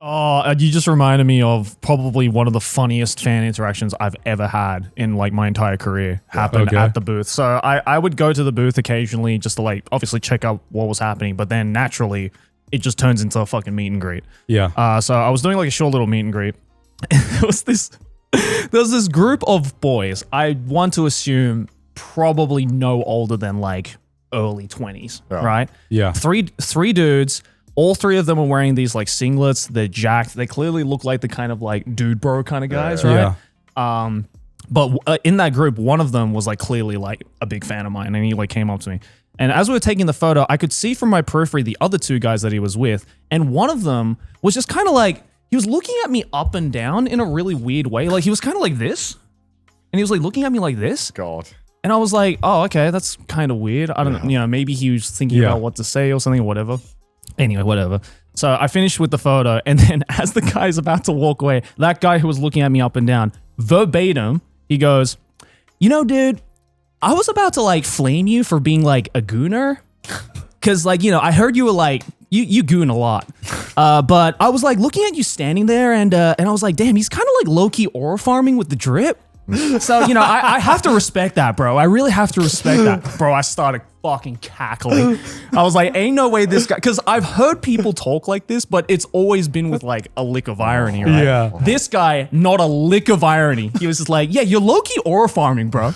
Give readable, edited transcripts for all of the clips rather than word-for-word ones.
Oh, you just reminded me of probably one of the funniest fan interactions I've ever had in like my entire career happened at the booth. So I would go to the booth occasionally just to like obviously check out what was happening, but then naturally it just turns into a fucking meet and greet. Yeah. So I was doing like a short little meet and greet. And there was this group of boys. I want to assume probably no older than like early 20s, right? Yeah. Three dudes. All three of them are wearing these like singlets. They're jacked. They clearly look like the kind of like dude bro kind of guys, right? Yeah. But in that group, one of them was like clearly like a big fan of mine, and he like came up to me. And as we were taking the photo, I could see from my periphery the other two guys that he was with, and one of them was just kind of like, he was looking at me up and down in a really weird way. Like he was kind of like this, and he was like looking at me like this. God. And I was like, oh, okay, that's kind of weird. I don't know, maybe he was thinking about what to say or something or whatever. Anyway, whatever. So I finished with the photo, and then as the guy's about to walk away, that guy who was looking at me up and down, verbatim, he goes, you know, dude, I was about to like flame you for being like a gooner. Cause like, you know, I heard you were like, you goon a lot. But I was like looking at you standing there and I was like, damn, he's kind of like low-key aura farming with the drip. So, you know, I have to respect that, bro. I really have to respect that. Bro, I started fucking cackling. I was like, ain't no way this guy, because I've heard people talk like this, but it's always been with like a lick of irony, right? Yeah. This guy, not a lick of irony. He was just like, yeah, you're low-key aura farming, bro.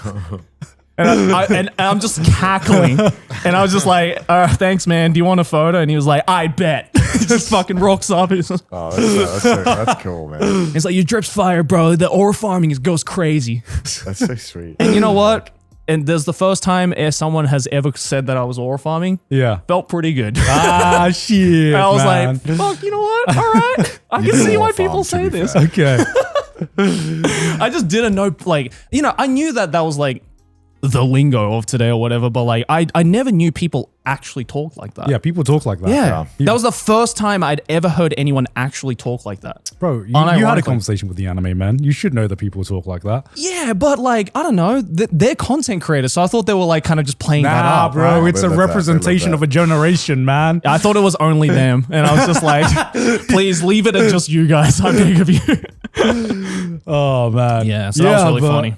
And I'm just cackling. And I was just like, thanks, man. Do you want a photo? And he was like, I bet. He just fucking rocks up. That's cool, man. He's like, your drip's fire, bro. The aura farming goes crazy. That's so sweet. And you know what? And there's the first time someone has ever said that I was aura farming. Yeah. Felt pretty good. Ah, shit. I was man. like, fuck, you know what? All right. I can see why people say this. Okay. I just didn't know, like, you know, I knew that was like the lingo of today or whatever, but like I never knew people actually talk like that. Yeah, people talk like that. Yeah. That was the first time I'd ever heard anyone actually talk like that. Bro, you had a conversation with the anime man. You should know that people talk like that. Yeah, but like, I don't know. They're content creators, so I thought they were like kind of just playing that up. Bro, right? it's a representation of a generation, man. I thought it was only them, and I was just like, please leave it at just you guys. I beg of you. Oh, man. Yeah, so that was really funny.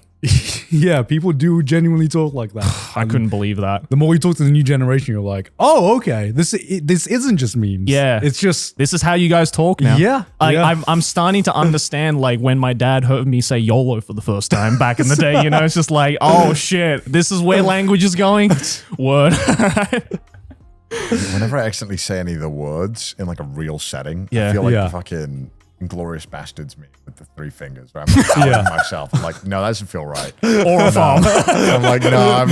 Yeah, people do genuinely talk like that. I couldn't believe that. The more you talk to the new generation, you're like, oh, okay, this isn't just memes. Yeah, it's just this is how you guys talk now. Yeah, I'm starting to understand like when my dad heard me say YOLO for the first time back in the day. You know, it's just like, oh shit, this is where language is going. Word. Whenever I accidentally say any of the words in like a real setting, Yeah. I feel like the fucking Inglourious Bastards me with the three fingers. Right? I'm like, myself. I'm like, no, that doesn't feel right. Or a farm. I'm like, no, I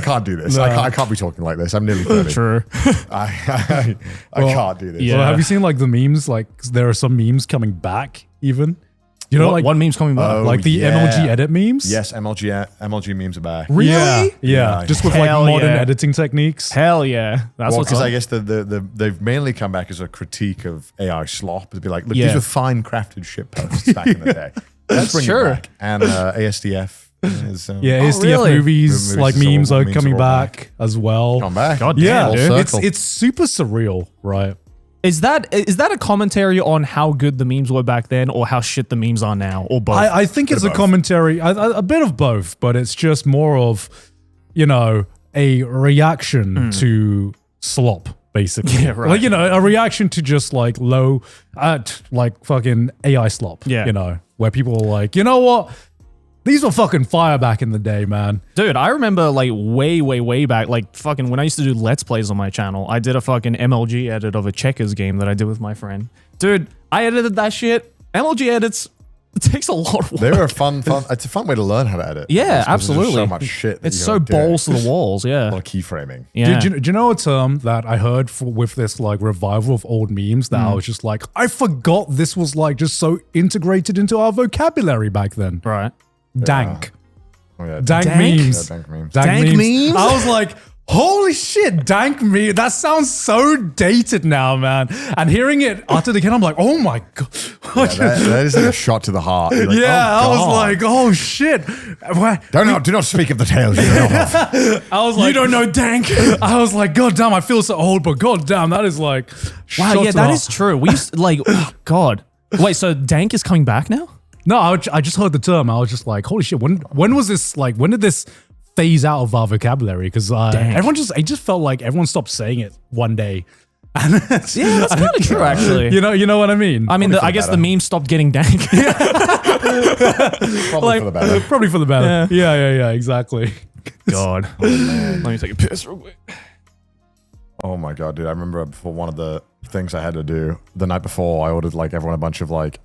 can't do this. No. I can't be talking like this. I'm nearly 30. True. I can't do this. Yeah. Well, have you seen like the memes? Like there are some memes coming back even. You know, what meme's coming back? Like the MLG edit memes? Yes, MLG memes are back. Really? Yeah. Just with like modern editing techniques. Hell yeah. That's what's because I guess they've mainly come back as a critique of AI slop. It'd be like, look, these were fine crafted shit posts back in the day. Let's bring it back. And ASDF. ASDF movies like memes are coming back as well. Come back. God damn, dude. It's super surreal, right? Is that a commentary on how good the memes were back then, or how shit the memes are now, or both? I think it's a commentary, a bit of both, but it's just more of, you know, a reaction to slop, basically. Yeah, right. Like, you know, a reaction to just like like fucking AI slop. Yeah. You know, where people are like, you know what? These were fucking fire back in the day, man. Dude, I remember like way back, like fucking when I used to do Let's Plays on my channel, I did a fucking MLG edit of a checkers game that I did with my friend. Dude, I edited that shit. MLG edits, it takes a lot of work. They were fun. It's a fun way to learn how to edit. Yeah, absolutely. So much shit. It's so balls to the walls, yeah. A lot of keyframing. Yeah. Do you know a term that I heard with this like revival of old memes that I was just like, I forgot this was like just so integrated into our vocabulary back then. Right. Dank. Oh, yeah. Dank memes. Yeah, dank memes. Dank memes? I was like, holy shit, dank meme. That sounds so dated now, man. And hearing it uttered again, I'm like, oh my God. that is like a shot to the heart. Like, yeah, oh, I was like, oh shit. Do not speak of the tales you know of. I was like, you don't know Dank. I was like, God damn, I feel so old, but God damn, that is like, Wow, yeah, that is true. We used like, oh, God. Wait, so Dank is coming back now? No, I just heard the term. I was just like, holy shit, when was this, like, when did this phase out of our vocabulary? Because it just felt like everyone stopped saying it one day. And Yeah, that's kind of true, actually. you know what I mean? I mean, I guess the meme stopped getting Dank. Probably for the better. Probably for the better. Yeah, exactly. God. Let me take a piss real quick. Oh my God, dude. I remember before one of the things I had to do the night before, I ordered like everyone a bunch of like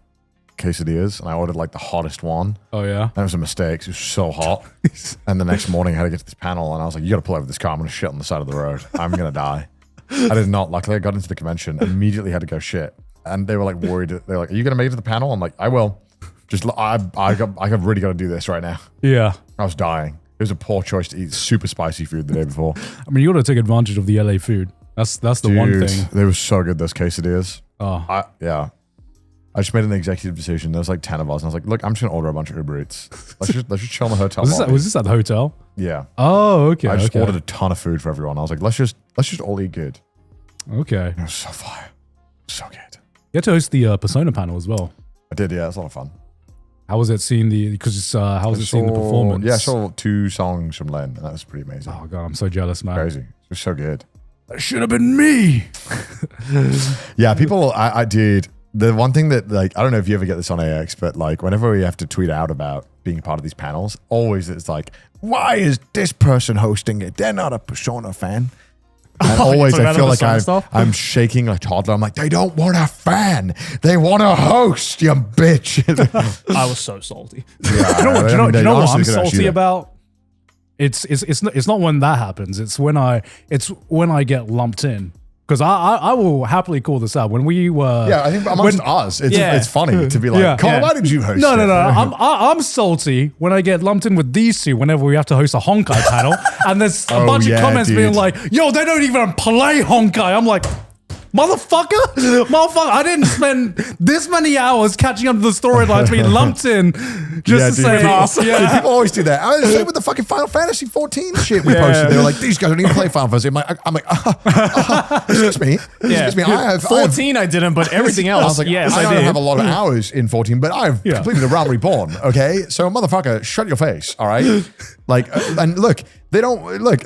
quesadillas and I ordered like the hottest one. Oh yeah. That was a mistake. It was so hot. And the next morning I had to get to this panel and I was like, you got to pull over this car. I'm going to shit on the side of the road. I'm going to die. I did not. Luckily, I got into the convention, immediately had to go shit. And they were like worried. They're like, are you going to make it to the panel? I'm like, I really got to do this right now. Yeah. I was dying. It was a poor choice to eat super spicy food the day before. I mean, you got to take advantage of the LA food. That's the one thing. They were so good, those quesadillas. Oh. I just made an executive decision. There was like 10 of us. And I was like, look, I'm just going to order a bunch of Uber Eats. Let's just chill in the hotel. Was this at the hotel? Yeah. Oh, okay. I just ordered a ton of food for everyone. I was like, let's just all eat good. Okay. It was so fire. So good. You had to host the Persona panel as well. I did, yeah. It was a lot of fun. How was it seeing the performance? Yeah, I saw 2 songs from Len, and that was pretty amazing. Oh god, I'm so jealous, man. Crazy. It was so good. That should have been me. Yeah, people, I did. The one thing that, like, I don't know if you ever get this on AX, but like, whenever we have to tweet out about being part of these panels, always it's like, why is this person hosting it? They're not a Persona fan. And always I feel like I'm shaking a toddler. I'm like, they don't want a fan. They want a host, you bitch. I was so salty. Yeah, do you know what I'm salty about? It's not when that happens. It's when I get lumped in. Because I will happily call this out. When we were... Yeah, I think amongst us, it's funny to be like, Carl, why did you host No. I'm salty when I get lumped in with these two whenever we have to host a Honkai panel. And there's a bunch of comments being like, yo, they don't even play Honkai. I'm like... Motherfucker, I didn't spend this many hours catching up to the storylines being lumped in just to say, Dude, people always do that. I was the same with the fucking Final Fantasy 14 shit we posted. They were like, these guys don't even play Final Fantasy. I'm like, excuse me. Excuse me. I have 14 I didn't, but everything else, I was like, yes, I I don't did. have a lot of hours in 14, but I've completed a Realm Reborn, okay? So motherfucker, shut your face, all right? Like, and look, they don't, look,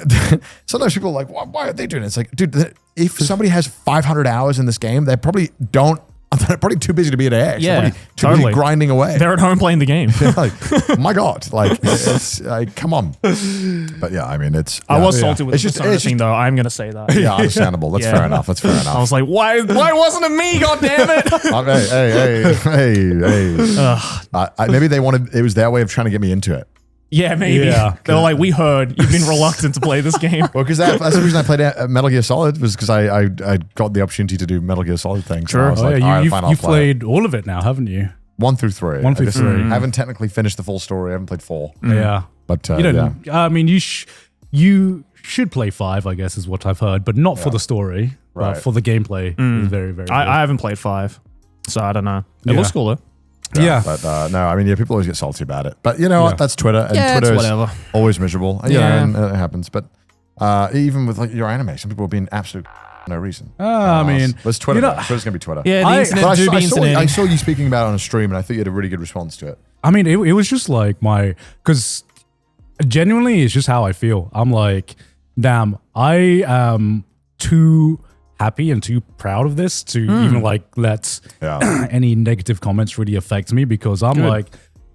sometimes people are like, why are they doing it? It's like, dude, if somebody has 500 hours in this game, they're probably too busy to be at AX. Yeah, they're too busy grinding away. They're at home playing the game. Like, my God, like, it's like, come on. But yeah, I mean, it's. I was salty with it's the Persona thing, though. I'm gonna say that. Yeah, understandable. That's fair enough. That's fair enough. I was like, why wasn't it me? God damn it! Hey. Maybe they wanted. It was their way of trying to get me into it. Yeah, maybe. Yeah. They were like, we heard you've been reluctant to play this game. Well, because that's the reason I played Metal Gear Solid was because I got the opportunity to do Metal Gear Solid things. Sure. Like, you've played all of it now, haven't you? 1 through 3. 1 through 3. I haven't technically finished the full story. I haven't played 4. Yeah. But you don't. I mean, you should play 5, I guess, is what I've heard, but not for the story, but for the gameplay. It's very, very good. I haven't played 5, so I don't know. It looks cool, though. Yeah. But no, I mean, people always get salty about it. But you know what? That's Twitter. And Twitter is always miserable. And, and it happens. But even with like your anime, some people are being absolute no reason. I mean, it's Twitter. Twitter's going to be Twitter. Yeah, the internet do be incident. I saw you speaking about it on a stream, and I thought you had a really good response to it. I mean, it was just like because genuinely, it's just how I feel. I'm like, damn, I am too happy and too proud of this to even like let any negative comments really affect me, because I'm like,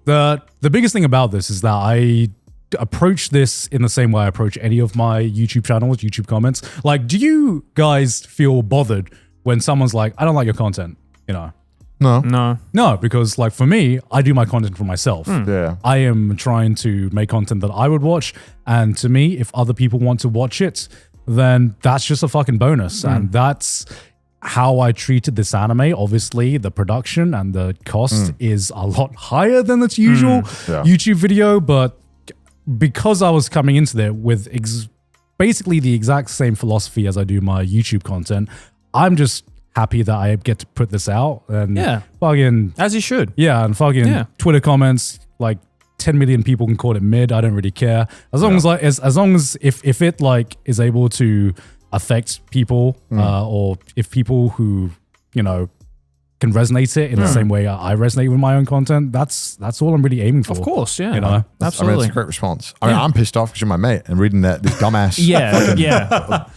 the biggest thing about this is that I approach this in the same way I approach any of my YouTube channels, YouTube comments. Like, do you guys feel bothered when someone's like, I don't like your content, you know? No, because like for me, I do my content for myself. Yeah. I am trying to make content that I would watch, and to me, if other people want to watch it, then that's just a fucking bonus. And that's how I treated this anime. Obviously, the production and the cost is a lot higher than its usual YouTube video, but because I was coming into there with basically the exact same philosophy as I do my YouTube content, I'm just happy that I get to put this out. And Yeah. fucking As you should. yeah, and fucking Yeah. Twitter comments, like 10 million people can call it mid. I don't really care. As long as like as long as if it like is able to affect people, or if people who, you know, can resonate it in the same way I resonate with my own content, that's all I'm really aiming for. Of course, yeah. You know? I mean, Absolutely. it's a great response. I mean, I'm pissed off because you're my mate and reading that this dumbass,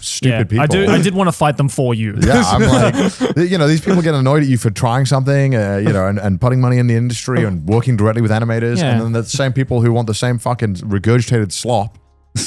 stupid people. I did want to fight them for you. Yeah, I'm like, you know, these people get annoyed at you for trying something, you know, and putting money in the industry and working directly with animators, Yeah. and then the same people who want the same fucking regurgitated slop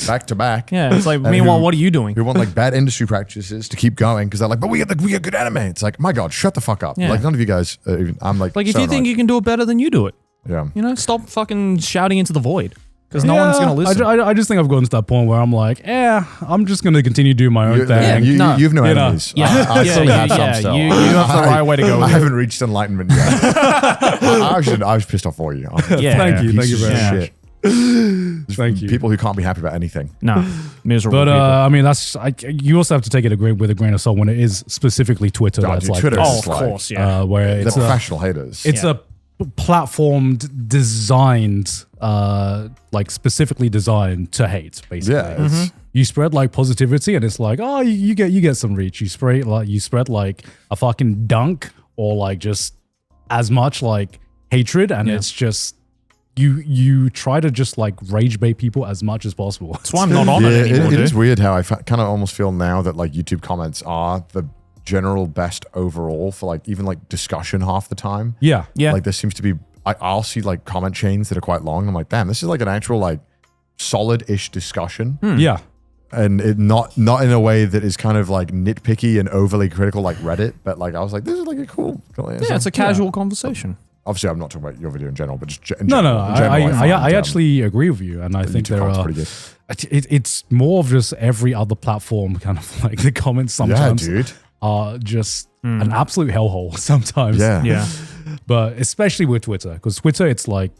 back to back. Yeah, it's like, And meanwhile, who- what are you doing? Who want like bad industry practices to keep going because they're like, but we get good anime. It's like, my God, shut the fuck up. Yeah. Like none of you guys. I'm like, Like, if so you think annoyed. you can do it better, then you do it. yeah. You know, stop fucking shouting into the void because no one's going to listen. I just think I've gotten to that point where I'm like, I'm just going to continue doing my own You, thing. Yeah. you've no You know. enemies. Yeah. I Yeah, certainly yeah, have some yeah. still. You have the right way to go with I it. haven't reached enlightenment yet. I was pissed off for you. Yeah. Thank you. Thank Piece you of very much. shit. Thank you. People who can't be happy about anything. No, miserable But people. I mean, you also have to take it with a grain of salt when it is specifically Twitter. God, That's dude, like Twitter this. Oh, is of like, course, yeah. Where They're it's professional haters. it's a platform designed, like specifically designed to hate. Basically, yeah. It's, you spread like positivity, and it's like, oh, you get some reach. You spread like a fucking dunk, or like just as much like hatred, and it's just. You try to just like rage bait people as much as possible. That's why I'm not on it anymore, it dude. is weird how I kind of almost feel now that like YouTube comments are the general best overall for like even like discussion half the time. Yeah. Yeah. Like there seems to be, I'll see like comment chains that are quite long. I'm like, damn, this is like an actual like solid-ish discussion. Yeah. And it not in a way that is kind of like nitpicky and overly critical like Reddit, but like I was like, this is like a cool. Yeah, it's a casual conversation. Obviously, I'm not talking about your video in general, but just in No, general. no, In general, I find, actually agree with you, and I the think YouTube there comments are. pretty good. It's more of just every other platform, kind of like the comments Yeah, sometimes dude. are just an absolute hellhole sometimes. Yeah. Yeah. But especially with Twitter, because Twitter, it's like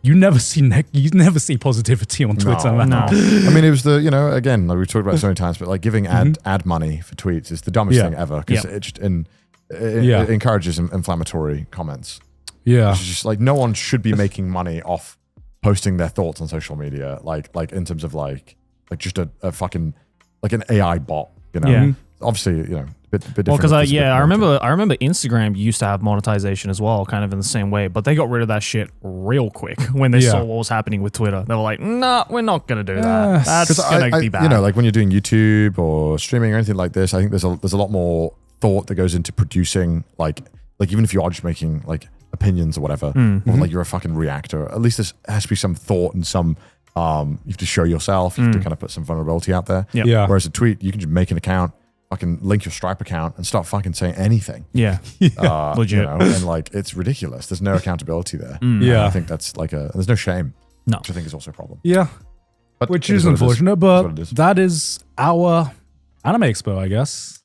you never see positivity on Twitter. No. Man. No. I mean, it was the, you know, again, like we've talked about it so many times, but like giving ad money for tweets is the dumbest Yeah. thing ever because Yeah. it just it encourages inflammatory comments. Yeah. It's just like no one should be making money off posting their thoughts on social media, like in terms of like just a fucking like an AI bot, you know. Yeah. Obviously, you know, bit different. Well, because if it's a bit I more remember Instagram used to have monetization as well, kind of in the same way, but they got rid of that shit real quick when they saw what was happening with Twitter. They were like, "Nah, we're not gonna do that. That's 'Cause gonna be bad." You know, like when you're doing YouTube or streaming or anything like this, I think there's a lot more thought that goes into producing like even if you are just making like opinions or whatever, or like you're a fucking reactor, at least there has to be some thought and some you have to show yourself, you have to kind of put some vulnerability out there. Yep. Yeah. Whereas a tweet, you can just make an account, fucking link your Stripe account and start fucking saying anything. yeah, legit. You know, and like it's ridiculous. There's no accountability there. Yeah. And I think that's like there's no shame. No. Which I think is also a problem. Yeah. But Which it is what it unfortunate, It but what it is. that is our anime expo, I guess.